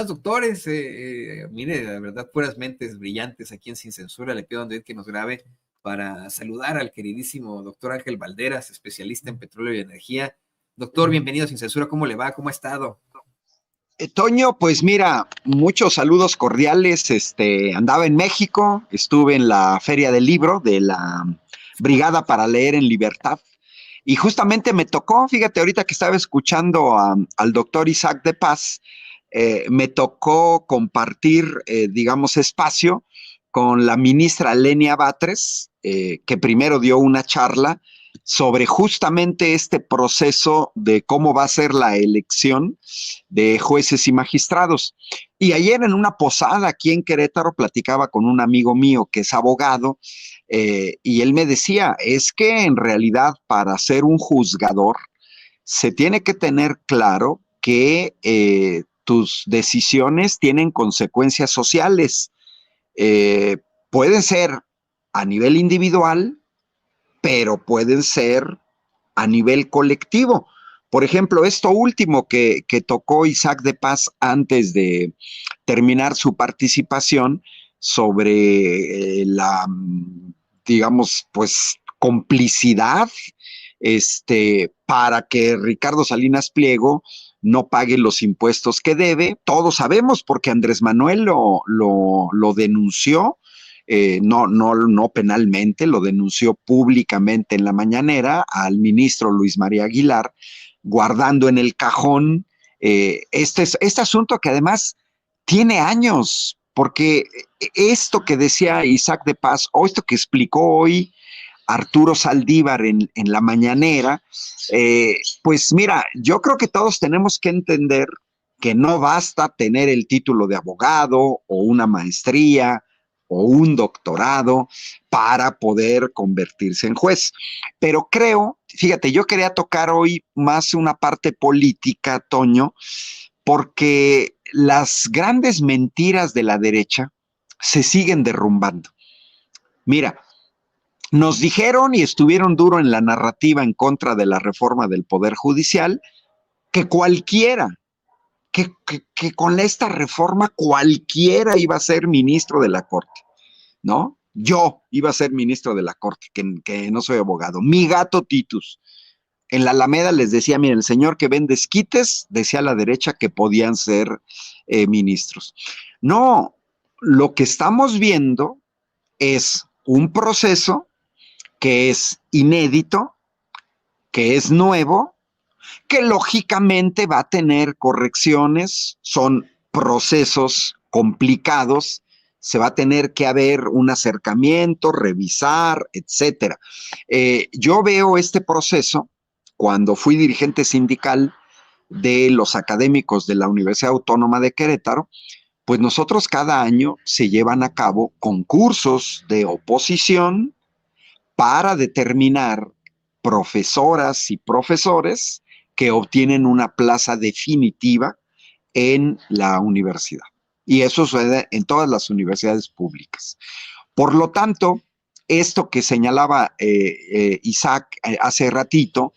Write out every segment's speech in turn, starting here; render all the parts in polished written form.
Doctores, mire, la verdad, puras mentes brillantes aquí en Sin Censura. Le pido a Andrés que nos grabe para saludar al queridísimo doctor Ángel Valderas, especialista en petróleo y energía. Doctor, bienvenido a Sin Censura. ¿Cómo le va? ¿Cómo ha estado? Toño, pues mira, muchos saludos cordiales. Andaba en México, estuve en la Feria del Libro de la Brigada para Leer en Libertad. Y justamente me tocó, fíjate, ahorita que estaba escuchando al doctor Isaac de Paz, me tocó compartir, digamos, espacio con la ministra Lenia Batres, que primero dio una charla sobre justamente este proceso de cómo va a ser la elección de jueces y magistrados. Y ayer en una posada aquí en Querétaro platicaba con un amigo mío que es abogado, y él me decía, es que en realidad para ser un juzgador se tiene que tener claro que tus decisiones tienen consecuencias sociales. Eh, Pueden ser a nivel individual, pero pueden ser a nivel colectivo. Por ejemplo, esto último que tocó Isaac de Paz antes de terminar su participación sobre digamos, pues complicidad para que Ricardo Salinas Pliego no pague los impuestos que debe. Todos sabemos porque Andrés Manuel lo denunció, no penalmente, lo denunció públicamente en la mañanera al ministro Luis María Aguilar, guardando en el cajón este asunto que además tiene años, porque esto que decía Isaac de Paz, o esto que explicó hoy Arturo Saldívar en la mañanera, pues mira, yo creo que todos tenemos que entender que no basta tener el título de abogado o una maestría o un doctorado para poder convertirse en juez. Pero creo, fíjate, yo quería tocar hoy más una parte política, Toño, porque las grandes mentiras de la derecha se siguen derrumbando. Mira, nos dijeron y estuvieron duro en la narrativa en contra de la reforma del Poder Judicial, que cualquiera, que con esta reforma cualquiera iba a ser ministro de la Corte, ¿no? Yo iba a ser ministro de la Corte, que no soy abogado. Mi gato Titus. En la Alameda les decía, mira, el señor que vende esquites, decía a la derecha que podían ser ministros. No, lo que estamos viendo es un proceso que es inédito, que es nuevo, que lógicamente va a tener correcciones, son procesos complicados, se va a tener que haber un acercamiento, revisar, etcétera. Yo veo este proceso cuando fui dirigente sindical de los académicos de la Universidad Autónoma de Querétaro, pues nosotros cada año se llevan a cabo concursos de oposición para determinar profesoras y profesores que obtienen una plaza definitiva en la universidad. Y eso sucede en todas las universidades públicas. Por lo tanto, esto que señalaba Isaac hace ratito,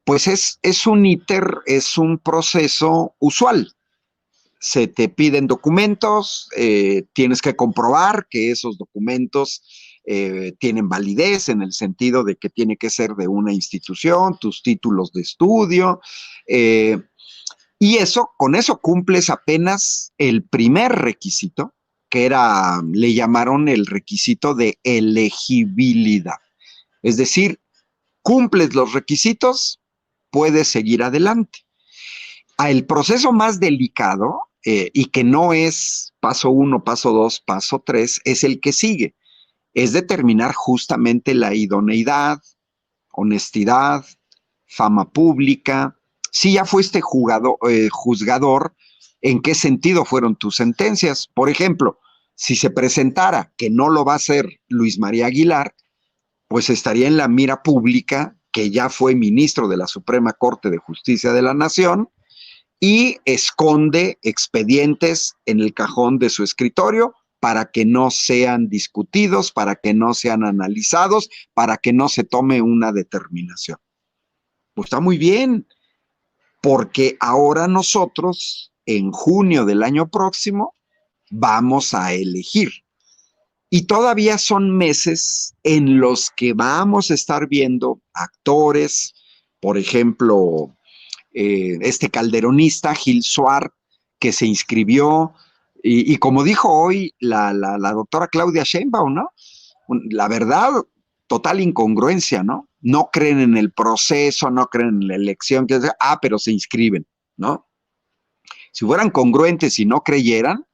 pues es un íter, es un proceso usual. Se te piden documentos, tienes que comprobar que esos documentos tienen validez en el sentido de que tiene que ser de una institución, tus títulos de estudio, y con eso cumples apenas el primer requisito, que le llamaron el requisito de elegibilidad. Es decir, cumples los requisitos, puedes seguir adelante. El proceso más delicado, y que no es paso 1, paso 2, paso 3, es el que sigue. Es determinar justamente la idoneidad, honestidad, fama pública. Si ya fuiste juzgador, ¿en qué sentido fueron tus sentencias? Por ejemplo, si se presentara que no lo va a hacer Luis María Aguilar, pues estaría en la mira pública que ya fue ministro de la Suprema Corte de Justicia de la Nación y esconde expedientes en el cajón de su escritorio para que no sean discutidos, para que no sean analizados, para que no se tome una determinación. Pues está muy bien, porque ahora nosotros en junio del año próximo vamos a elegir. Y todavía son meses en los que vamos a estar viendo actores, por ejemplo, este calderonista, Gil Suar, que se inscribió, y como dijo hoy la doctora Claudia Sheinbaum, ¿no? La verdad, total incongruencia, ¿no? No creen en el proceso, no creen en la elección, pero se inscriben, ¿no? Si fueran congruentes y no creyeran,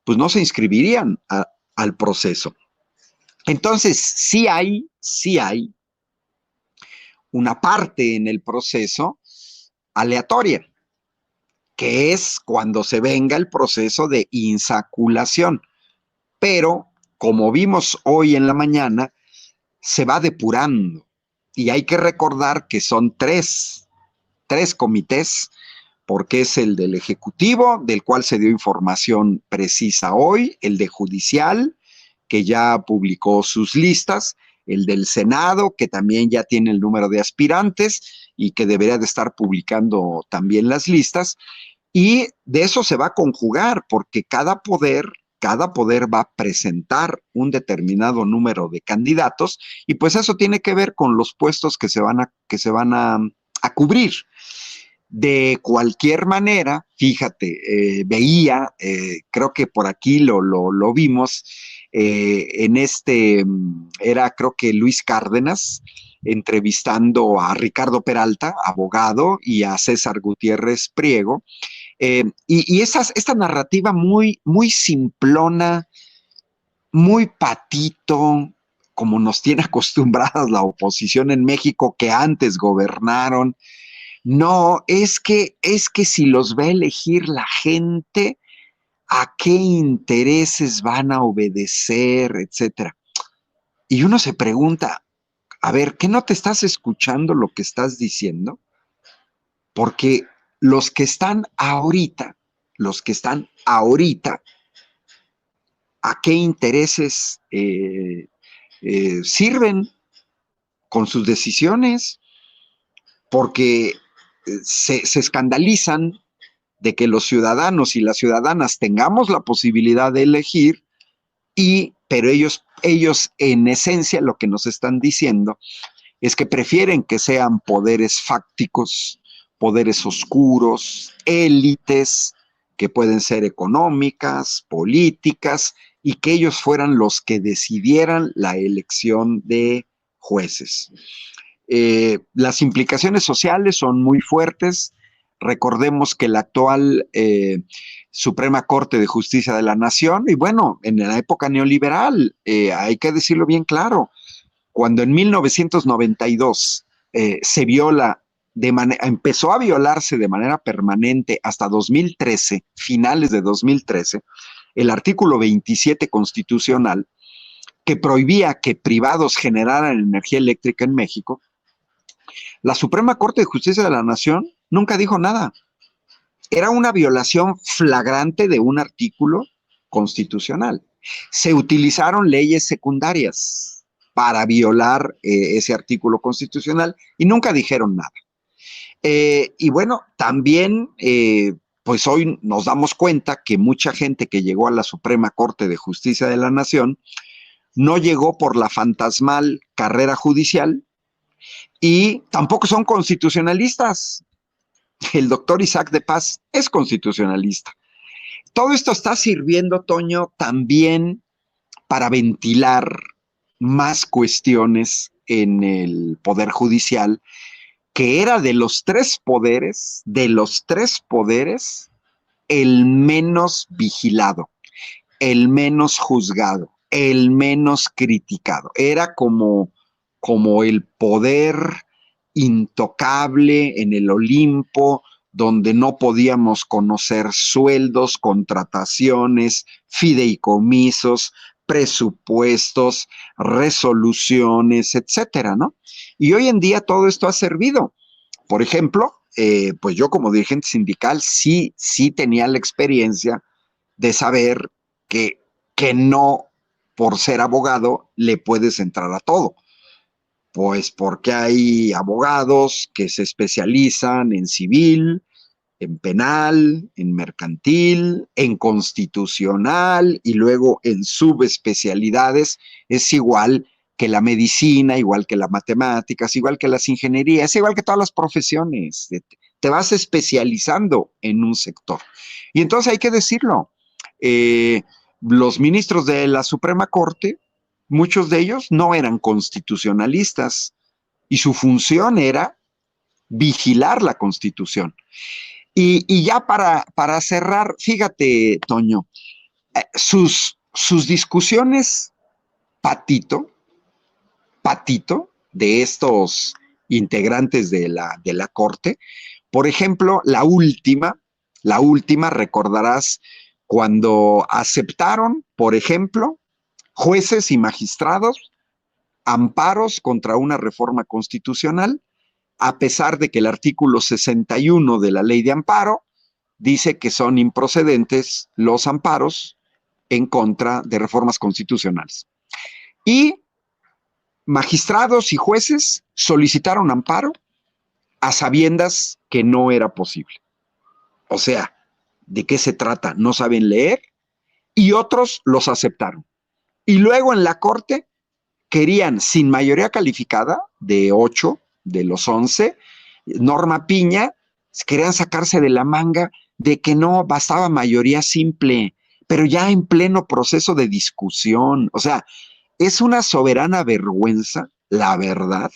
pues no se inscribirían al proceso. Entonces, sí hay una parte en el proceso aleatoria, que es cuando se venga el proceso de insaculación. Pero, como vimos hoy en la mañana, se va depurando. Y hay que recordar que son tres comités, porque es el del Ejecutivo, del cual se dio información precisa hoy, el de Judicial, que ya publicó sus listas, el del Senado, que también ya tiene el número de aspirantes y que debería de estar publicando también las listas, y de eso se va a conjugar, porque cada poder va a presentar un determinado número de candidatos, y pues eso tiene que ver con los puestos que se van a cubrir. De cualquier manera, fíjate, veía, creo que por aquí lo vimos, era creo que Luis Cárdenas, entrevistando a Ricardo Peralta, abogado, y a César Gutiérrez Priego, y esta narrativa muy, muy simplona, muy patito, como nos tiene acostumbradas la oposición en México, que antes gobernaron. No, es que si los va a elegir la gente, ¿a qué intereses van a obedecer, etcétera? Y uno se pregunta, a ver, ¿qué no te estás escuchando lo que estás diciendo? Porque los que están ahorita, ¿a qué intereses sirven con sus decisiones? Porque se escandalizan de que los ciudadanos y las ciudadanas tengamos la posibilidad de elegir, pero ellos en esencia lo que nos están diciendo es que prefieren que sean poderes fácticos, poderes oscuros, élites que pueden ser económicas, políticas, y que ellos fueran los que decidieran la elección de jueces. Las implicaciones sociales son muy fuertes. Recordemos que la actual Suprema Corte de Justicia de la Nación, y bueno, en la época neoliberal, hay que decirlo bien claro, cuando en 1992 empezó a violarse de manera permanente hasta 2013, finales de 2013, el artículo 27 constitucional, que prohibía que privados generaran energía eléctrica en México, la Suprema Corte de Justicia de la Nación nunca dijo nada. Era una violación flagrante de un artículo constitucional. Se utilizaron leyes secundarias para violar ese artículo constitucional y nunca dijeron nada. Y bueno, también, pues hoy nos damos cuenta que mucha gente que llegó a la Suprema Corte de Justicia de la Nación no llegó por la fantasmal carrera judicial y tampoco son constitucionalistas. El doctor Isaac de Paz es constitucionalista. Todo esto está sirviendo, Toño, también para ventilar más cuestiones en el Poder Judicial, que era de los tres poderes, el menos vigilado, el menos juzgado, el menos criticado. Era como el poder intocable en el Olimpo, donde no podíamos conocer sueldos, contrataciones, fideicomisos, presupuestos, resoluciones, etcétera, ¿no? Y hoy en día todo esto ha servido. Por ejemplo, pues yo como dirigente sindical sí tenía la experiencia de saber que no por ser abogado le puedes entrar a todo. Pues porque hay abogados que se especializan en civil, en penal, en mercantil, en constitucional y luego en subespecialidades. Es igual que la medicina, igual que las matemáticas, igual que las ingenierías, igual que todas las profesiones. Te vas especializando en un sector. Y entonces hay que decirlo, los ministros de la Suprema Corte, muchos de ellos no eran constitucionalistas y su función era vigilar la Constitución. Y ya para cerrar, fíjate, Toño, sus discusiones patito, de estos integrantes de la Corte, por ejemplo, la última, recordarás, cuando aceptaron, por ejemplo, jueces y magistrados amparos contra una reforma constitucional, a pesar de que el artículo 61 de la ley de amparo dice que son improcedentes los amparos en contra de reformas constitucionales. Y magistrados y jueces solicitaron amparo a sabiendas que no era posible. O sea, ¿de qué se trata? No saben leer y otros los aceptaron. Y luego en la Corte querían, sin mayoría calificada, de 8 de los 11, Norma Piña, querían sacarse de la manga de que no bastaba mayoría simple, pero ya en pleno proceso de discusión. O sea, es una soberana vergüenza, la verdad,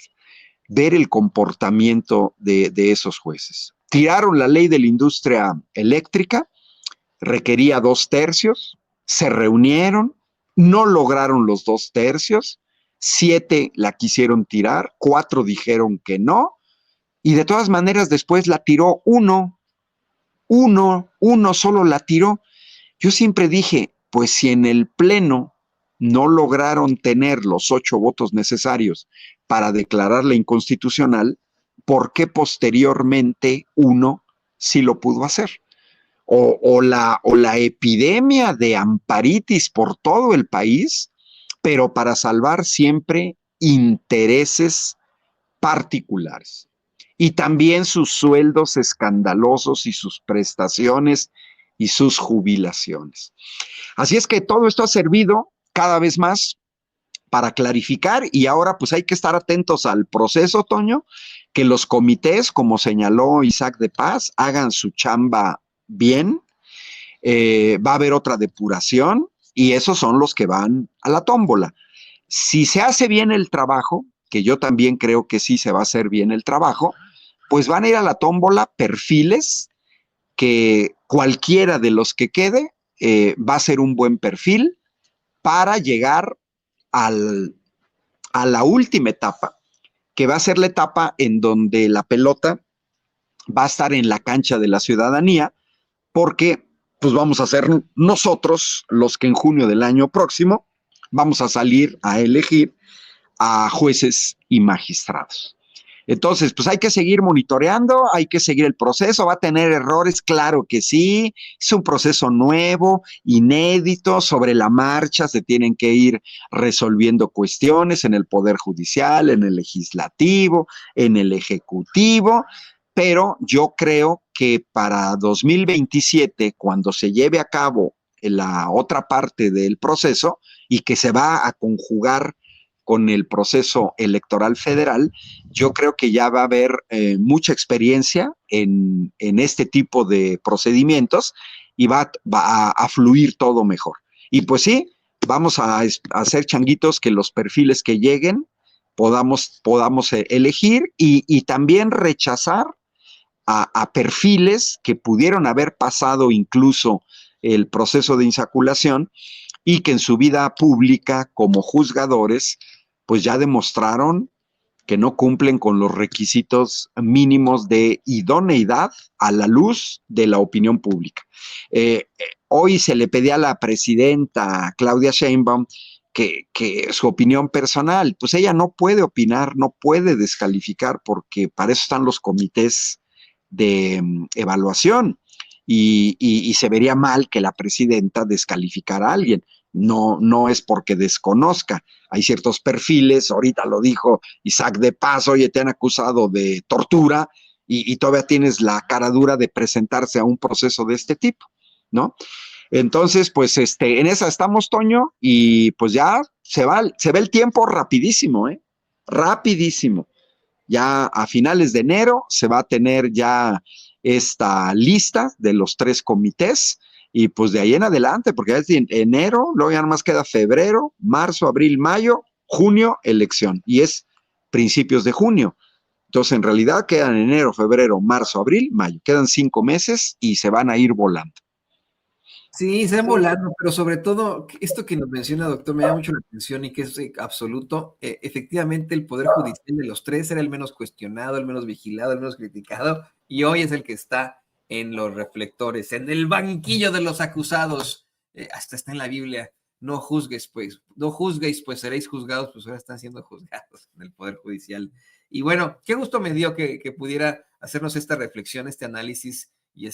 ver el comportamiento de esos jueces. Tiraron la ley de la industria eléctrica, requería 2/3, se reunieron, no lograron los 2/3, 7 la quisieron tirar, 4 dijeron que no, y de todas maneras después la tiró uno solo la tiró. Yo siempre dije, pues si en el Pleno no lograron tener los 8 votos necesarios para declararla inconstitucional, ¿por qué posteriormente uno sí lo pudo hacer? O la epidemia de amparitis por todo el país, pero para salvar siempre intereses particulares. Y también sus sueldos escandalosos y sus prestaciones y sus jubilaciones. Así es que todo esto ha servido cada vez más para clarificar y ahora pues hay que estar atentos al proceso, Toño, que los comités, como señaló Isaac de Paz, hagan su chamba bien. Va a haber otra depuración y esos son los que van a la tómbola. Si se hace bien el trabajo, que yo también creo que sí se va a hacer bien el trabajo, pues van a ir a la tómbola perfiles que cualquiera de los que quede va a ser un buen perfil para llegar a la última etapa, que va a ser la etapa en donde la pelota va a estar en la cancha de la ciudadanía, porque pues vamos a ser nosotros los que en junio del año próximo vamos a salir a elegir a jueces y magistrados. Entonces, pues hay que seguir monitoreando, hay que seguir el proceso, va a tener errores, claro que sí, es un proceso nuevo, inédito, sobre la marcha se tienen que ir resolviendo cuestiones en el Poder Judicial, en el Legislativo, en el Ejecutivo, pero yo creo que para 2027, cuando se lleve a cabo la otra parte del proceso y que se va a conjugar con el proceso electoral federal, yo creo que ya va a haber mucha experiencia en este tipo de procedimientos y va a fluir todo mejor. Y pues sí, vamos a hacer changuitos que los perfiles que lleguen podamos elegir y también rechazar a perfiles que pudieron haber pasado incluso el proceso de insaculación y que en su vida pública como juzgadores pues ya demostraron que no cumplen con los requisitos mínimos de idoneidad a la luz de la opinión pública. Hoy se le pedía a la presidenta Claudia Sheinbaum que su opinión personal, pues ella no puede opinar, no puede descalificar, porque para eso están los comités de evaluación y se vería mal que la presidenta descalificara a alguien. No es porque desconozca. Hay ciertos perfiles, ahorita lo dijo Isaac de Paz, oye, te han acusado de tortura y todavía tienes la cara dura de presentarse a un proceso de este tipo, ¿no? Entonces, pues, en esa estamos, Toño, y pues ya se ve el tiempo rapidísimo, ¿eh? Rapidísimo. Ya a finales de enero se va a tener ya esta lista de los 3 comités, y pues de ahí en adelante, porque es en enero, luego ya nada más queda febrero, marzo, abril, mayo, junio, elección, y es principios de junio. Entonces, en realidad quedan enero, febrero, marzo, abril, mayo. Quedan 5 meses y se van a ir volando. Sí, se han volado, pero sobre todo, esto que nos menciona, doctor, me llama mucho la atención y que es absoluto. Efectivamente, el Poder Judicial de los 3 era el menos cuestionado, el menos vigilado, el menos criticado, y hoy es el que está en los reflectores, en el banquillo de los acusados. Hasta está en la Biblia. No juzgues, pues, no juzguéis, pues seréis juzgados, pues ahora están siendo juzgados en el Poder Judicial. Y bueno, qué gusto me dio que pudiera hacernos esta reflexión, este análisis y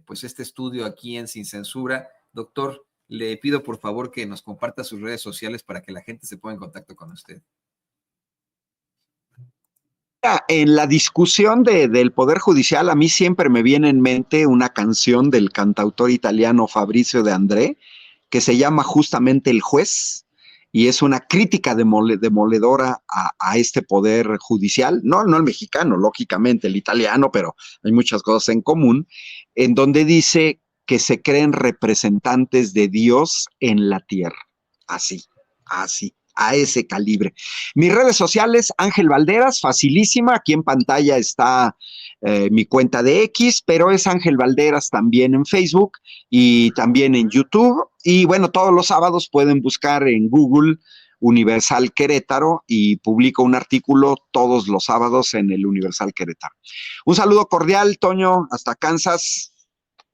pues este estudio aquí en Sin Censura. Doctor, le pido por favor que nos comparta sus redes sociales para que la gente se ponga en contacto con usted. En la discusión del Poder Judicial, a mí siempre me viene en mente una canción del cantautor italiano Fabrizio De André, que se llama justamente El Juez, y es una crítica demoledora a este Poder Judicial, no el mexicano, lógicamente, el italiano, pero hay muchas cosas en común, en donde dice que se creen representantes de Dios en la tierra. Así, a ese calibre. Mis redes sociales, Ángel Valderas, facilísima, aquí en pantalla está mi cuenta de X, pero es Ángel Valderas también en Facebook y también en YouTube. Y bueno, todos los sábados pueden buscar en Google Universal Querétaro y publico un artículo todos los sábados en el Universal Querétaro. Un saludo cordial, Toño, hasta Kansas.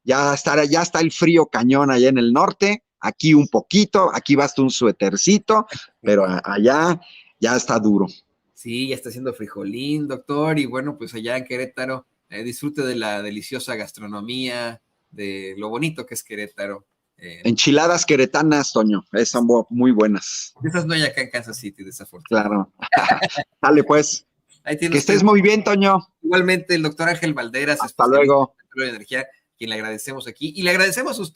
Ya está el frío cañón allá en el norte. Aquí un poquito, aquí basta un suétercito, pero allá ya está duro. Sí, ya está haciendo frijolín, doctor, y bueno, pues allá en Querétaro, disfrute de la deliciosa gastronomía, de lo bonito que es Querétaro. Enchiladas queretanas, Toño, son muy buenas. Esas no hay acá en Kansas City, desafortunadamente. Claro. Dale, pues. Ahí tiene que estés muy bien, Toño. Igualmente, el doctor Ángel Valderas, hasta luego. de energía, quien le agradecemos aquí, y le agradecemos a usted.